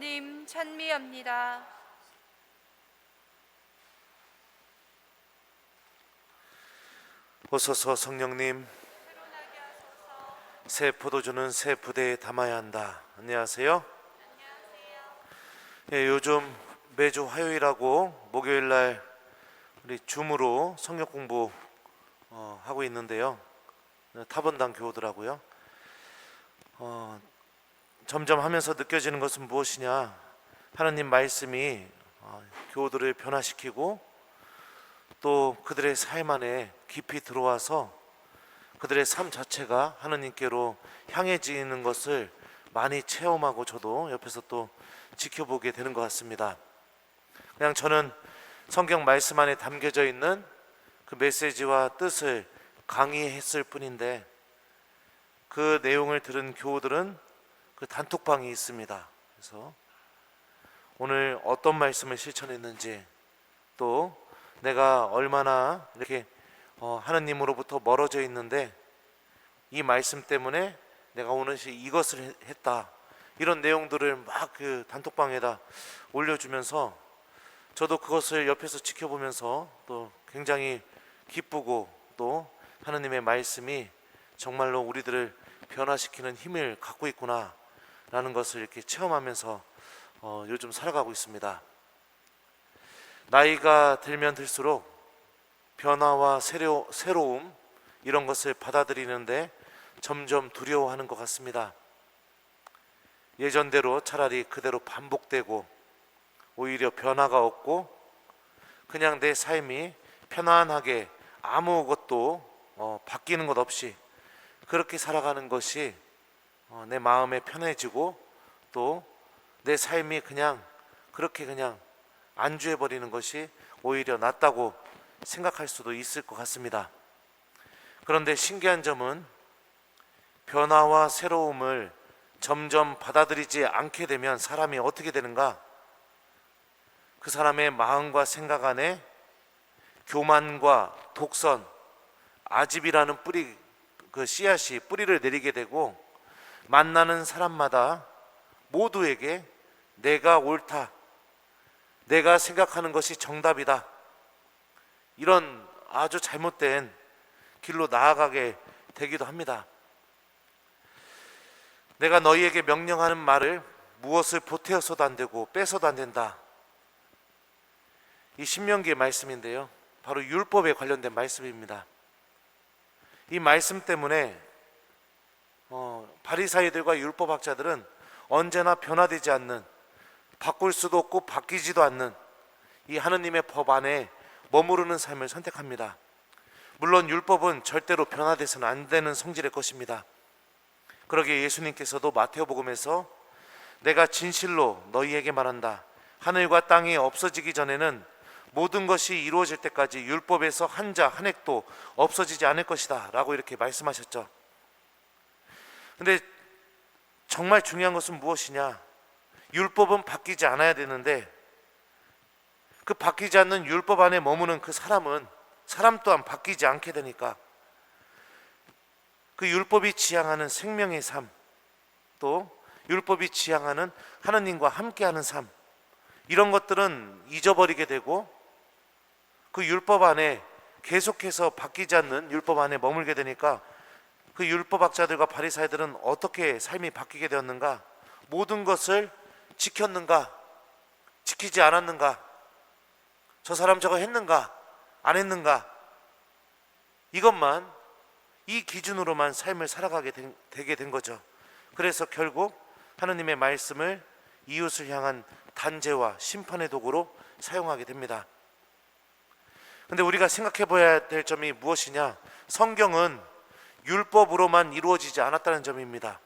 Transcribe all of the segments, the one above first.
주님 찬미합니다. 오소서 성령님, 새 포도주는 새 부대에 담아야 한다. 안녕하세요. 예, 요즘 매주 화요일하고 목요일날 우리 줌으로 성경 공부 하고 있는데요. 타번당 교우들하고요. 점점 하면서 느껴지는 것은 무엇이냐? 하나님 말씀이 교우들을 변화시키고 또 그들의 삶 안에 깊이 들어와서 그들의 삶 자체가 하나님께로 향해지는 것을 많이 체험하고 저도 옆에서 또 지켜보게 되는 것 같습니다. 그냥 저는 성경 말씀 안에 담겨져 있는 그 메시지와 뜻을 강의했을 뿐인데 그 내용을 들은 교우들은 그 단톡방이 있습니다. 그래서 오늘 어떤 말씀을 실천했는지 또 내가 얼마나 이렇게 하나님으로부터 멀어져 있는데 이 말씀 때문에 내가 오늘 이것을 했다, 이런 내용들을 막 그 단톡방에다 올려주면서 저도 그것을 옆에서 지켜보면서 또 굉장히 기쁘고 또 하나님의 말씀이 정말로 우리들을 변화시키는 힘을 갖고 있구나 라는 것을 이렇게 체험하면서 요즘 살아가고 있습니다. 나이가 들면 들수록 변화와 새로움 이런 것을 받아들이는데 점점 두려워하는 것 같습니다. 예전대로 차라리 그대로 반복되고 오히려 변화가 없고 그냥 내 삶이 편안하게 아무것도 바뀌는 것 없이 그렇게 살아가는 것이 내 마음에 편해지고 또 내 삶이 그냥 그렇게 그냥 안주해버리는 것이 오히려 낫다고 생각할 수도 있을 것 같습니다. 그런데 신기한 점은 변화와 새로움을 점점 받아들이지 않게 되면 사람이 어떻게 되는가? 그 사람의 마음과 생각 안에 교만과 독선, 아집이라는 그 씨앗이 뿌리를 내리게 되고 만나는 사람마다 모두에게 내가 옳다, 내가 생각하는 것이 정답이다, 이런 아주 잘못된 길로 나아가게 되기도 합니다. 내가 너희에게 명령하는 말을 무엇을 보태어서도 안 되고 빼서도 안 된다. 이 신명기의 말씀인데요, 바로 율법에 관련된 말씀입니다. 이 말씀 때문에 바리사이들과 율법학자들은 언제나 변화되지 않는, 바꿀 수도 없고 바뀌지도 않는 이 하느님의 법 안에 머무르는 삶을 선택합니다. 물론 율법은 절대로 변화돼서는 안 되는 성질의 것입니다. 그러기에 예수님께서도 마태복음에서 내가 진실로 너희에게 말한다, 하늘과 땅이 없어지기 전에는 모든 것이 이루어질 때까지 율법에서 한 자 한 획도 없어지지 않을 것이다 라고 이렇게 말씀하셨죠. 근데 정말 중요한 것은 무엇이냐? 율법은 바뀌지 않아야 되는데 그 바뀌지 않는 율법 안에 머무는 그 사람 또한 바뀌지 않게 되니까 그 율법이 지향하는 생명의 삶, 또 율법이 지향하는 하나님과 함께하는 삶, 이런 것들은 잊어버리게 되고 그 율법 안에 계속해서 바뀌지 않는 율법 안에 머물게 되니까 그 율법학자들과 바리사이들은 어떻게 삶이 바뀌게 되었는가? 모든 것을 지켰는가? 지키지 않았는가? 저 사람 저거 했는가? 안 했는가? 이것만, 이 기준으로만 삶을 살아가게 되게 된 거죠. 그래서 결국 하느님의 말씀을 이웃을 향한 단죄와 심판의 도구로 사용하게 됩니다. 근데 우리가 생각해 봐야 될 점이 무엇이냐? 성경은 율법으로만 이루어지지 않았다는 점입니다.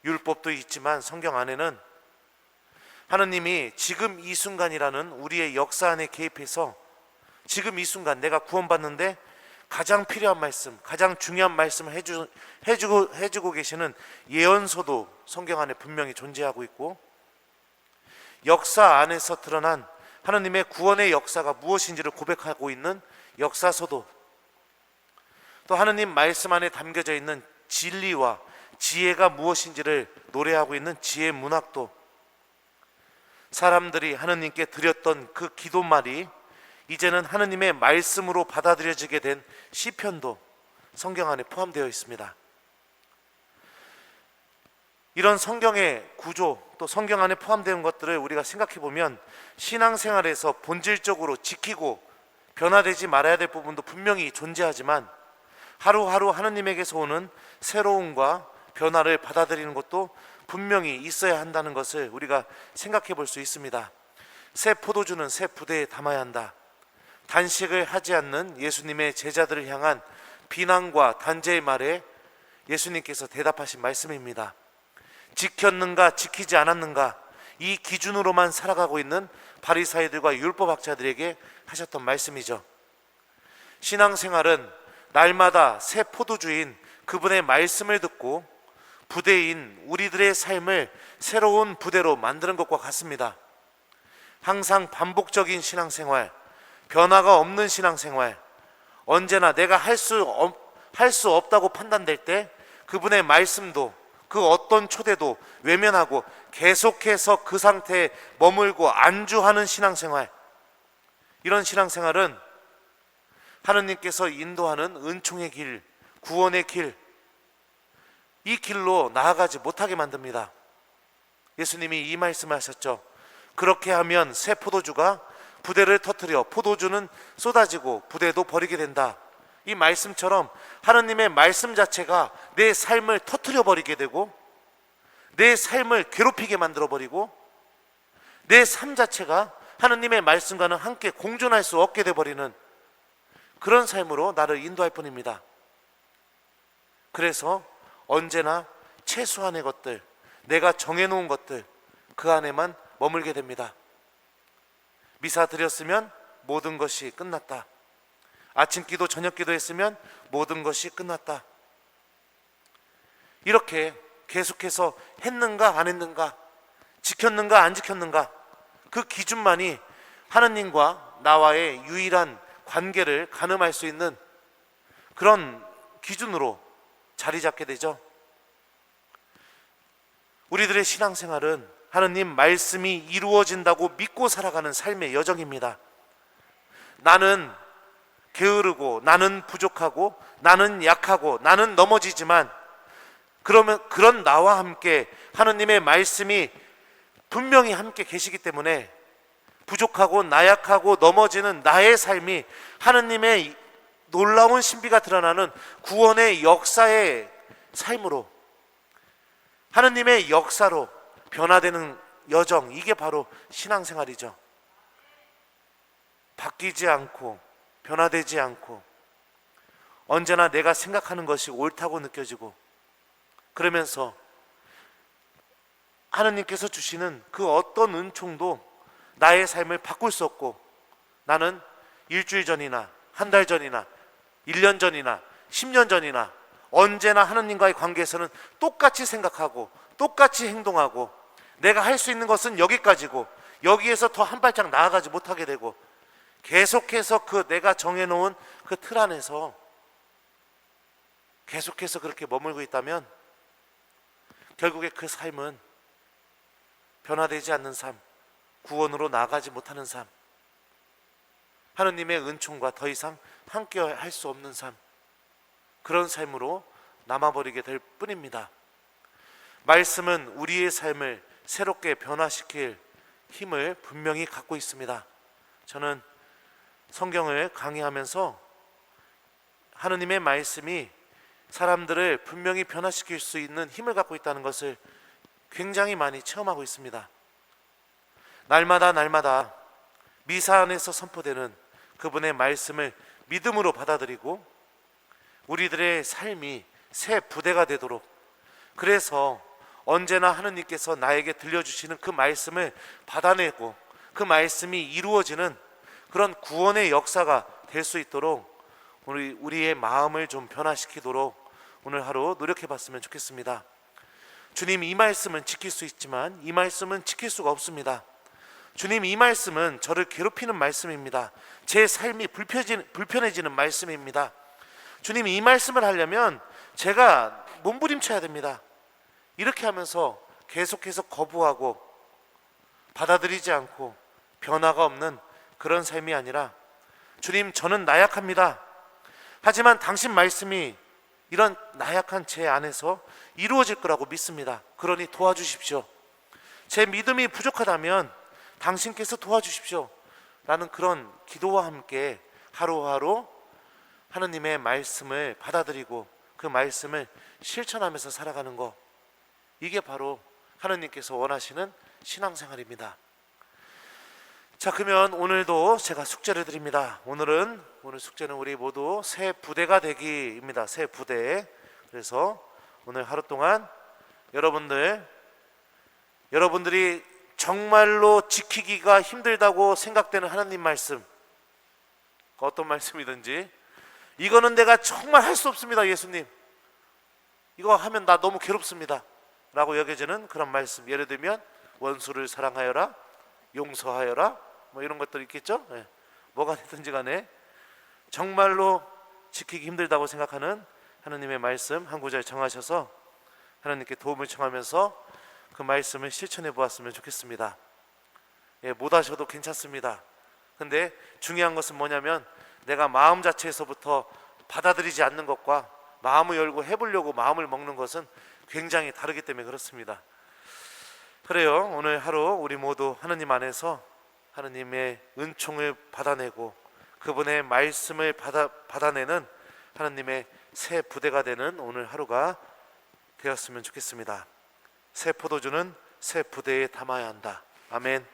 율법도 있지만 성경 안에는 하느님이 지금 이 순간이라는 우리의 역사 안에 개입해서 지금 이 순간 내가 구원받는데 가장 필요한 말씀, 가장 중요한 말씀을 해주고 계시는 예언서도 성경 안에 분명히 존재하고 있고, 역사 안에서 드러난 하나님의 구원의 역사가 무엇인지를 고백하고 있는 역사서도, 또 하느님 말씀 안에 담겨져 있는 진리와 지혜가 무엇인지를 노래하고 있는 지혜 문학도, 사람들이 하느님께 드렸던 그 기도말이 이제는 하느님의 말씀으로 받아들여지게 된 시편도 성경 안에 포함되어 있습니다. 이런 성경의 구조, 또 성경 안에 포함되는 것들을 우리가 생각해 보면 신앙생활에서 본질적으로 지키고 변화되지 말아야 될 부분도 분명히 존재하지만 하루하루 하느님에게서 오는 새로움과 변화를 받아들이는 것도 분명히 있어야 한다는 것을 우리가 생각해 볼 수 있습니다. 새 포도주는 새 부대에 담아야 한다. 단식을 하지 않는 예수님의 제자들을 향한 비난과 단죄의 말에 예수님께서 대답하신 말씀입니다. 지켰는가 지키지 않았는가, 이 기준으로만 살아가고 있는 바리사이들과 율법학자들에게 하셨던 말씀이죠. 신앙생활은 날마다 새 포도주인 그분의 말씀을 듣고 부대인 우리들의 삶을 새로운 부대로 만드는 것과 같습니다. 항상 반복적인 신앙생활, 변화가 없는 신앙생활, 언제나 내가 할 수 없다고 판단될 때 그분의 말씀도 그 어떤 초대도 외면하고 계속해서 그 상태에 머물고 안주하는 신앙생활, 이런 신앙생활은 하느님께서 인도하는 은총의 길, 구원의 길, 이 길로 나아가지 못하게 만듭니다. 예수님이 이 말씀을 하셨죠. 그렇게 하면 새 포도주가 부대를 터뜨려 포도주는 쏟아지고 부대도 버리게 된다. 이 말씀처럼 하느님의 말씀 자체가 내 삶을 터뜨려 버리게 되고 내 삶을 괴롭히게 만들어 버리고 내 삶 자체가 하느님의 말씀과는 함께 공존할 수 없게 돼 버리는 그런 삶으로 나를 인도할 뿐입니다. 그래서 언제나 최소한의 것들, 내가 정해놓은 것들, 그 안에만 머물게 됩니다. 미사 드렸으면 모든 것이 끝났다. 아침 기도, 저녁 기도 했으면 모든 것이 끝났다. 이렇게 계속해서 했는가 안 했는가, 지켰는가 안 지켰는가, 그 기준만이 하느님과 나와의 유일한 관계를 가늠할 수 있는 그런 기준으로 자리 잡게 되죠. 우리들의 신앙생활은 하느님 말씀이 이루어진다고 믿고 살아가는 삶의 여정입니다. 나는 게으르고 나는 부족하고 나는 약하고 나는 넘어지지만 그런 나와 함께 하느님의 말씀이 분명히 함께 계시기 때문에 부족하고 나약하고 넘어지는 나의 삶이 하느님의 놀라운 신비가 드러나는 구원의 역사의 삶으로, 하느님의 역사로 변화되는 여정, 이게 바로 신앙생활이죠. 바뀌지 않고 변화되지 않고 언제나 내가 생각하는 것이 옳다고 느껴지고, 그러면서 하느님께서 주시는 그 어떤 은총도 나의 삶을 바꿀 수 없고, 나는 일주일 전이나 한 달 전이나 1년 전이나 10년 전이나 언제나 하느님과의 관계에서는 똑같이 생각하고 똑같이 행동하고, 내가 할 수 있는 것은 여기까지고 여기에서 더 한 발짝 나아가지 못하게 되고, 계속해서 그 내가 정해놓은 그 틀 안에서 계속해서 그렇게 머물고 있다면 결국에 그 삶은 변화되지 않는 삶, 구원으로 나아가지 못하는 삶, 하느님의 은총과 더 이상 함께 할 수 없는 삶, 그런 삶으로 남아버리게 될 뿐입니다. 말씀은 우리의 삶을 새롭게 변화시킬 힘을 분명히 갖고 있습니다. 저는 성경을 강의하면서 하느님의 말씀이 사람들을 분명히 변화시킬 수 있는 힘을 갖고 있다는 것을 굉장히 많이 체험하고 있습니다. 날마다 미사 안에서 선포되는 그분의 말씀을 믿음으로 받아들이고 우리들의 삶이 새 부대가 되도록, 그래서 언제나 하느님께서 나에게 들려주시는 그 말씀을 받아내고 그 말씀이 이루어지는 그런 구원의 역사가 될 수 있도록 우리의 마음을 좀 변화시키도록 오늘 하루 노력해 봤으면 좋겠습니다. 주님, 이 말씀은 지킬 수 있지만 이 말씀은 지킬 수가 없습니다. 주님, 이 말씀은 저를 괴롭히는 말씀입니다. 제 삶이 불편해지는 말씀입니다. 주님, 이 말씀을 하려면 제가 몸부림쳐야 됩니다. 이렇게 하면서 계속해서 거부하고 받아들이지 않고 변화가 없는 그런 삶이 아니라, 주님, 저는 나약합니다. 하지만 당신 말씀이 이런 나약한 제 안에서 이루어질 거라고 믿습니다. 그러니 도와주십시오. 제 믿음이 부족하다면 당신께서 도와주십시오. 라는 그런 기도와 함께 하루하루 하느님의 말씀을 받아들이고 그 말씀을 실천하면서 살아가는 것, 이게 바로 하느님께서 원하시는 신앙생활입니다. 자, 그러면 오늘도 제가 숙제를 드립니다. 오늘 숙제는 우리 모두 새 부대가 되기입니다. 새 부대. 그래서 오늘 하루 동안 여러분들이 정말로 지키기가 힘들다고 생각되는 하나님 말씀, 어떤 말씀이든지, 이거는 내가 정말 할 수 없습니다, 예수님, 이거 하면 나 너무 괴롭습니다 라고 여겨지는 그런 말씀, 예를 들면 원수를 사랑하여라, 용서하여라, 뭐 이런 것들 있겠죠. 네. 뭐가 되든지 간에 정말로 지키기 힘들다고 생각하는 하나님의 말씀 한 구절 정하셔서 하나님께 도움을 청하면서 그 말씀을 실천해 보았으면 좋겠습니다. 못 하셔도 괜찮습니다. 근데 중요한 것은 뭐냐면, 내가 마음 자체에서부터 받아들이지 않는 것과 마음을 열고 해보려고 마음을 먹는 것은 굉장히 다르기 때문에 그렇습니다. 그래요, 오늘 하루 우리 모두 하나님 안에서 하나님의 은총을 받아내고 그분의 말씀을 받아내는 하나님의 새 부대가 되는 오늘 하루가 되었으면 좋겠습니다. 새 포도주는 새 부대에 담아야 한다. 아멘.